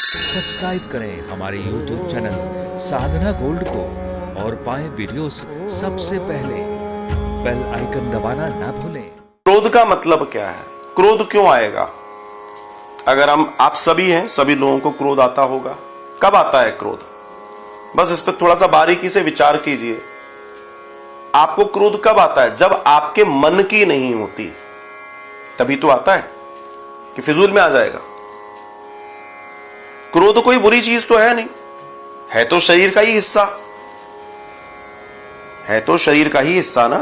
Subscribe करें हमारे YouTube channel साधना gold को और पाएं वीडियोस सबसे पहले। बेल आइकन दबाना ना भूलें। क्रोध का मतलब क्या है? क्रोध क्यों आएगा? अगर आप सभी हैं, सभी लोगों को क्रोध आता होगा। कब आता है क्रोध? बस इस पर थोड़ा सा बारीकी से विचार कीजिए। आपको क्रोध कब आता है? जब आपके मन की नहीं होती, तभी तो आता है कि फिजूल में आ जाएगा। क्रोध कोई बुरी चीज तो है नहीं, है तो शरीर का ही हिस्सा, है तो शरीर का ही हिस्सा ना।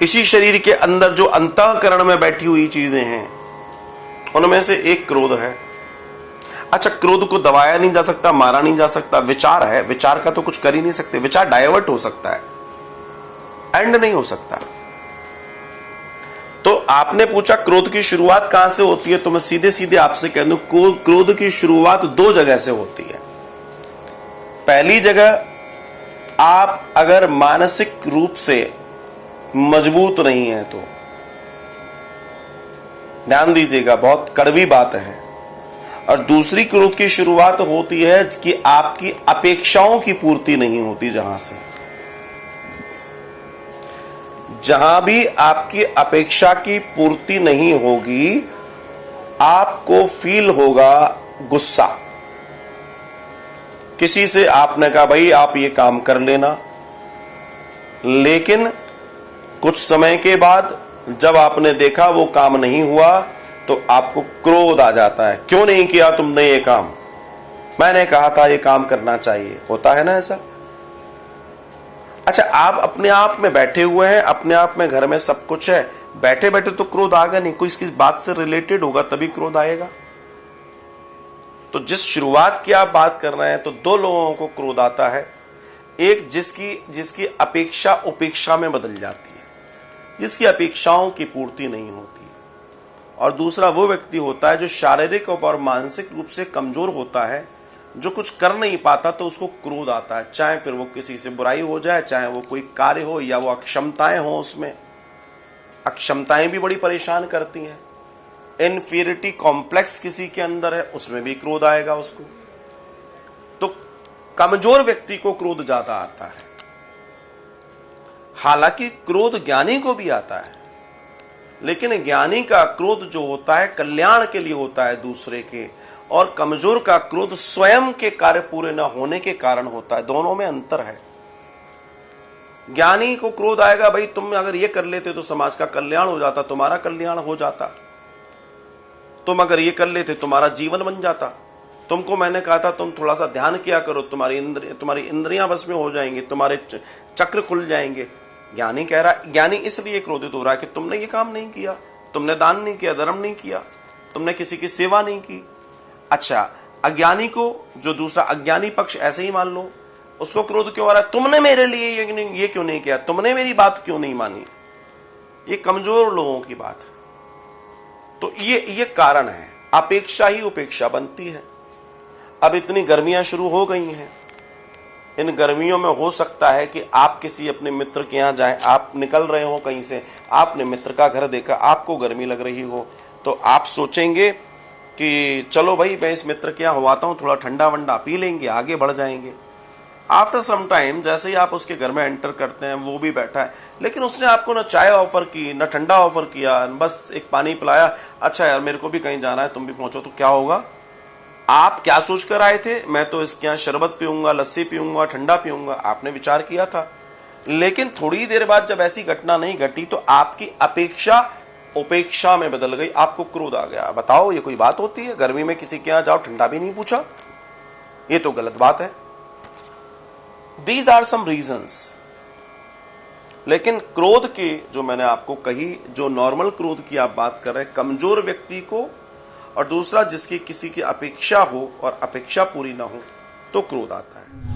इसी शरीर के अंदर जो अंतःकरण में बैठी हुई चीजें हैं, उनमें से एक क्रोध है। अच्छा, क्रोध को दबाया नहीं जा सकता, मारा नहीं जा सकता। विचार है, विचार का तो कुछ कर ही नहीं सकते। विचार डाइवर्ट हो सकता है, एंड नहीं हो सकता। तो आपने पूछा क्रोध की शुरुआत कहां से होती है, तो मैं सीधे सीधे आपसे कह दूं, क्रोध की शुरुआत दो जगह से होती है। पहली जगह, आप अगर मानसिक रूप से मजबूत नहीं है तो, ध्यान दीजिएगा, बहुत कड़वी बात है। और दूसरी क्रोध की शुरुआत होती है कि आपकी अपेक्षाओं की पूर्ति नहीं होती। जहां भी आपकी अपेक्षा की पूर्ति नहीं होगी, आपको फील होगा गुस्सा। किसी से आपने कहा भाई आप ये काम कर लेना, लेकिन कुछ समय के बाद जब आपने देखा वो काम नहीं हुआ, तो आपको क्रोध आ जाता है। क्यों नहीं किया तुमने ये काम? मैंने कहा था ये काम करना चाहिए। होता है ना ऐसा? अच्छा, आप अपने आप में बैठे हुए हैं, अपने आप में घर में सब कुछ है, बैठे बैठे तो क्रोध आएगा नहीं, कोई किस बात से रिलेटेड होगा तभी क्रोध आएगा। तो जिस शुरुआत की आप बात कर रहे हैं, तो दो लोगों को क्रोध आता है। एक जिसकी अपेक्षा उपेक्षा में बदल जाती है, जिसकी अपेक्षाओं की पूर्ति नहीं होती, और दूसरा वो व्यक्ति होता है जो शारीरिक और मानसिक रूप से कमजोर होता है, जो कुछ कर नहीं पाता, तो उसको क्रोध आता है। चाहे फिर वो किसी से बुराई हो जाए, चाहे वो कोई कार्य हो, या वो अक्षमताएं हो, उसमें अक्षमताएं भी बड़ी परेशान करती हैं। इन्फीरियरिटी कॉम्प्लेक्स किसी के अंदर है, उसमें भी क्रोध आएगा उसको। तो कमजोर व्यक्ति को क्रोध ज्यादा आता है। हालांकि क्रोध ज्ञानी को भी आता है, लेकिन ज्ञानी का क्रोध जो होता है कल्याण के लिए होता है दूसरे के, और कमजोर का क्रोध स्वयं के कार्य पूरे न होने के कारण होता है। दोनों में अंतर है। ज्ञानी को क्रोध आएगा, भाई तुम अगर ये कर लेते तो समाज का कल्याण हो जाता, तुम्हारा कल्याण हो जाता। तुम अगर ये कर लेते तुम्हारा जीवन बन जाता। तुमको मैंने कहा था तुम थोड़ा सा ध्यान किया करो, तुम्हारी इंद्रियां बस में हो जाएंगी, तुम्हारे चक्र खुल जाएंगे। ज्ञानी कह रहा है, ज्ञानी इसलिए क्रोधित हो रहा है कि तुमने ये काम नहीं किया, तुमने दान नहीं किया, धर्म नहीं किया, तुमने किसी की सेवा नहीं की। अच्छा, अज्ञानी को, जो दूसरा अज्ञानी पक्ष, ऐसे ही मान लो, उसको क्रोध क्यों आ रहा है? तुमने मेरे लिए ये क्यों नहीं किया, तुमने मेरी बात क्यों नहीं मानी। ये कमजोर लोगों की बात है। तो ये कारण है, अपेक्षा ही उपेक्षा बनती है। अब इतनी गर्मियां शुरू हो गई हैं, इन गर्मियों में हो सकता है कि आप किसी अपने मित्र के यहां जाएं, आप निकल रहे हो कहीं से, आपने मित्र का घर देखा, आपको गर्मी लग रही हो, तो आप सोचेंगे कि चलो भाई मैं इस मित्र के यहाँ हो आता हूँ, थोड़ा ठंडा वंडा पी लेंगे, आगे बढ़ जाएंगे। आफ्टर सम टाइम जैसे ही आप उसके घर में एंटर करते हैं, वो भी बैठा है, लेकिन उसने आपको ना चाय ऑफर की, ना ठंडा ऑफर किया, बस एक पानी पिलाया। अच्छा यार मेरे को भी कहीं जाना है, तुम भी पहुंचो। तो क्या होगा? आप क्या सोचकर आए थे? मैं तो इसके यहाँ शरबत पीऊंगा, लस्सी पीऊंगा, ठंडा पीऊंगा, आपने विचार किया था। लेकिन थोड़ी देर बाद जब ऐसी घटना नहीं घटी, तो आपकी अपेक्षा उपेक्षा में बदल गई, आपको क्रोध आ गया। बताओ ये कोई बात होती है? गर्मी में किसी के यहां जाओ, ठंडा भी नहीं पूछा, ये तो गलत बात है। These are some reasons. लेकिन क्रोध की जो मैंने आपको कही, जो नॉर्मल क्रोध की आप बात कर रहे हैं, कमजोर व्यक्ति को, और दूसरा जिसकी किसी की अपेक्षा हो और अपेक्षा पूरी ना हो, तो क्रोध आता है।